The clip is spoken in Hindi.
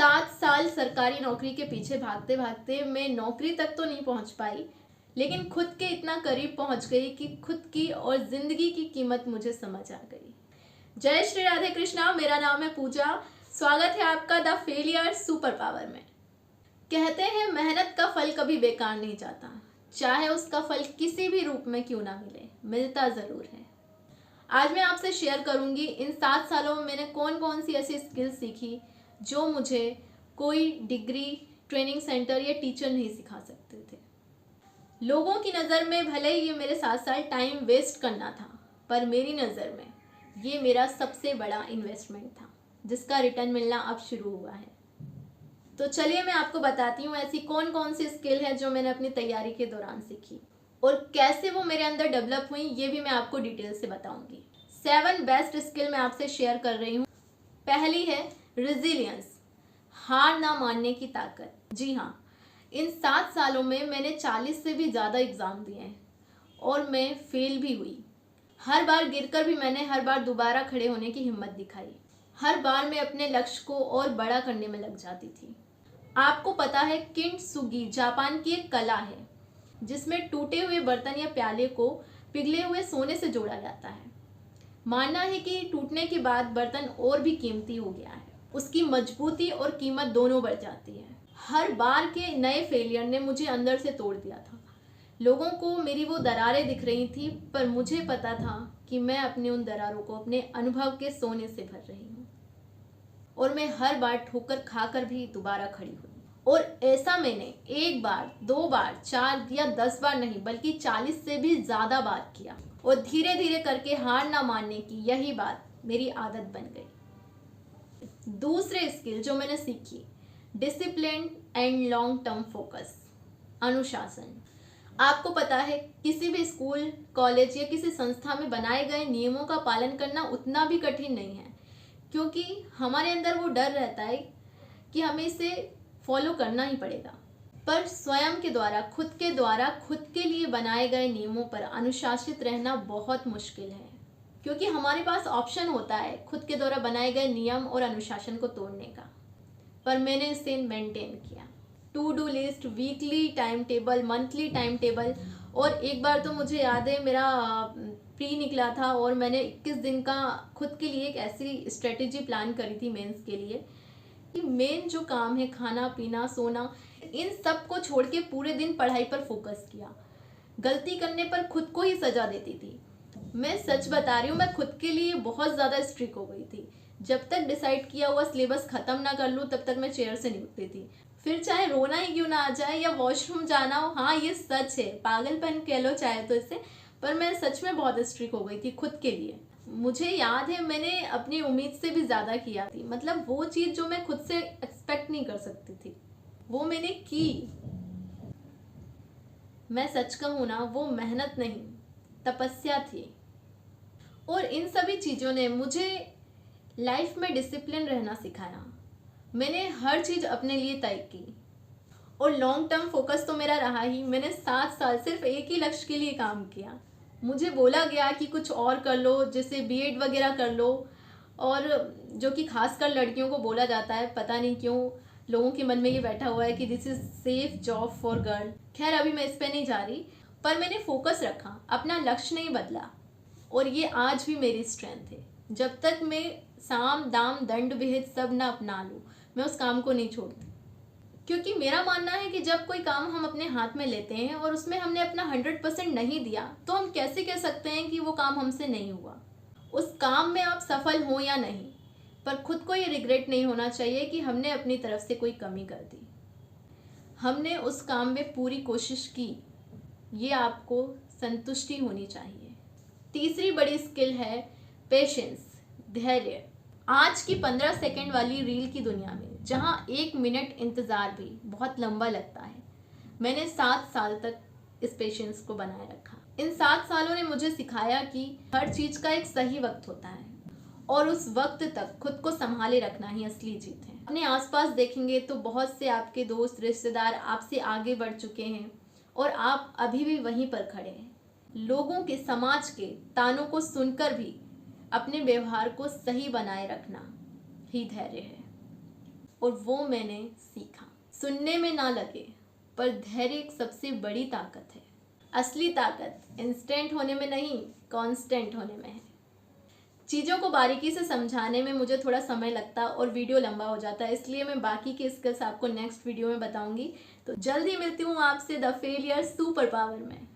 7 साल सरकारी नौकरी के पीछे भागते भागते मैं नौकरी तक तो नहीं पहुंच पाई, लेकिन खुद के इतना करीब पहुंच गई कि खुद की और जिंदगी की कीमत मुझे समझ आ गई। जय श्री राधे कृष्णा। मेरा नाम है पूजा। स्वागत है आपका द फेलियर सुपर पावर में। कहते हैं मेहनत का फल कभी बेकार नहीं जाता, चाहे उसका फल किसी भी रूप में क्यों ना मिले, मिलता जरूर है। आज मैं आपसे शेयर करूंगी इन 7 सालों में मैंने कौन कौन सी ऐसी स्किल्स सीखी जो मुझे कोई डिग्री, ट्रेनिंग सेंटर या टीचर नहीं सिखा सकते थे। लोगों की नज़र में भले ही ये मेरे 7 साल टाइम वेस्ट करना था, पर मेरी नज़र में ये मेरा सबसे बड़ा इन्वेस्टमेंट था जिसका रिटर्न मिलना अब शुरू हुआ है। तो चलिए मैं आपको बताती हूँ ऐसी कौन कौन सी स्किल है जो मैंने अपनी तैयारी के दौरान सीखी और कैसे वो मेरे अंदर डेवलप हुई, ये भी मैं आपको डिटेल से बताऊंगी। 7 बेस्ट स्किल मैं आपसे शेयर कर रही हूँ। पहली है रेजिलियंस, हार ना मानने की ताकत। जी हाँ, इन 7 सालों में मैंने 40 से भी ज़्यादा एग्ज़ाम दिए हैं और मैं फेल भी हुई। हर बार गिरकर भी मैंने हर बार दोबारा खड़े होने की हिम्मत दिखाई। हर बार मैं अपने लक्ष्य को और बड़ा करने में लग जाती थी। आपको पता है किंटसुगी जापान की एक कला है जिसमें टूटे हुए बर्तन या प्याले को पिघले हुए सोने से जोड़ा जाता है। मानना है कि टूटने के बाद बर्तन और भी कीमती हो गया है, उसकी मजबूती और कीमत दोनों बढ़ जाती है। हर बार के नए फेलियर ने मुझे अंदर से तोड़ दिया था। लोगों को मेरी वो दरारें दिख रही थी, पर मुझे पता था कि मैं अपने उन दरारों को अपने अनुभव के सोने से भर रही हूँ और मैं हर बार ठोकर खाकर भी दोबारा खड़ी हुई। और ऐसा मैंने 1 बार, 2 बार, 4 या 10 बार नहीं बल्कि 40 से भी ज़्यादा बार किया और धीरे धीरे करके हार ना मानने की यही बात मेरी आदत बन गई। दूसरे स्किल जो मैंने सीखी, discipline and long term focus, अनुशासन। आपको पता है किसी भी स्कूल, कॉलेज या किसी संस्था में बनाए गए नियमों का पालन करना उतना भी कठिन नहीं है, क्योंकि हमारे अंदर वो डर रहता है कि हमें इसे फॉलो करना ही पड़ेगा। पर स्वयं के द्वारा, खुद के लिए बनाए गए नियमों पर अनुशासित रहना बहुत मुश्किल है, क्योंकि हमारे पास ऑप्शन होता है खुद के द्वारा बनाए गए नियम और अनुशासन को तोड़ने का। पर मैंने इसे मेंटेन किया। To do list, weekly time table, monthly time table. और एक बार तो मुझे याद है मेरा प्री निकला था और मैंने 21 दिन का खुद के लिए एक ऐसी स्ट्रेटेजी प्लान करी थी मेंस के लिए कि मेन जो काम है खाना पीना सोना, इन सब को छोड़ के पूरे दिन पढ़ाई पर फोकस किया। गलती करने पर खुद को ही सजा देती थी। मैं सच बता रही हूँ, मैं खुद के लिए बहुत ज़्यादा स्ट्रिक्ट हो गई थी। जब तक डिसाइड किया हुआ सिलेबस ख़त्म ना कर लूँ तब तक मैं चेयर से नहीं उठती थी, फिर चाहे रोना ही क्यों ना आ जाए या वॉशरूम जाना हो। हाँ, ये सच है, पागलपन कह लो चाहे तो इसे, पर मैं सच में बहुत स्ट्रिक्ट हो गई थी खुद के लिए। मुझे याद है मैंने अपनी उम्मीद से भी ज़्यादा किया थी, मतलब वो चीज़ जो मैं खुद से एक्सपेक्ट नहीं कर सकती थी वो मैंने की। मैं सच कहूँ ना, वो मेहनत नहीं तपस्या थी। और इन सभी चीज़ों ने मुझे लाइफ में डिसिप्लिन रहना सिखाया। मैंने हर चीज़ अपने लिए तय की और लॉन्ग टर्म फोकस तो मेरा रहा ही। मैंने 7 साल सिर्फ एक ही लक्ष्य के लिए काम किया। मुझे बोला गया कि कुछ और कर लो, जैसे बीएड वगैरह कर लो, और जो कि खासकर लड़कियों को बोला जाता है, पता नहीं क्यों लोगों के मन में ये बैठा हुआ है कि this is safe job for girl. खैर, अभी मैं इस पर नहीं जा रही, पर मैंने फोकस रखा, अपना लक्ष्य नहीं बदला और ये आज भी मेरी स्ट्रेंथ है। जब तक मैं साम दाम दंड भेद सब ना अपना लूँ, मैं उस काम को नहीं छोड़ती, क्योंकि मेरा मानना है कि जब कोई काम हम अपने हाथ में लेते हैं और उसमें हमने अपना 100% नहीं दिया तो हम कैसे कह सकते हैं कि वो काम हमसे नहीं हुआ। उस काम में आप सफल हो या नहीं, पर खुद को ये रिग्रेट नहीं होना चाहिए कि हमने अपनी तरफ से कोई कमी कर दी। हमने उस काम में पूरी कोशिश की, ये आपको संतुष्टि होनी चाहिए। तीसरी बड़ी स्किल है पेशेंस, धैर्य। आज की 15 सेकंड वाली रील की दुनिया में जहां 1 मिनट इंतज़ार भी बहुत लंबा लगता है, मैंने 7 साल तक इस पेशेंस को बनाए रखा। इन 7 सालों ने मुझे सिखाया कि हर चीज़ का एक सही वक्त होता है और उस वक्त तक खुद को संभाले रखना ही असली जीत है। अपने आसपास देखेंगे तो बहुत से आपके दोस्त, रिश्तेदार आपसे आगे बढ़ चुके हैं और आप अभी भी वहीं पर खड़े हैं। लोगों के, समाज के तानों को सुनकर भी अपने व्यवहार को सही बनाए रखना ही धैर्य है। और वो मैंने सीखा। सुनने में ना लगे, पर धैर्य एक सबसे बड़ी ताकत है। असली ताकत इंस्टेंट होने में नहीं, कांस्टेंट होने में है। चीज़ों को बारीकी से समझाने में मुझे थोड़ा समय लगता और वीडियो लंबा हो जाता है, इसलिए मैं बाकी के स्किल्स आपको नेक्स्ट वीडियो में बताऊंगी। तो जल्दी मिलती हूँ आपसे द फेलियर सुपर पावर में।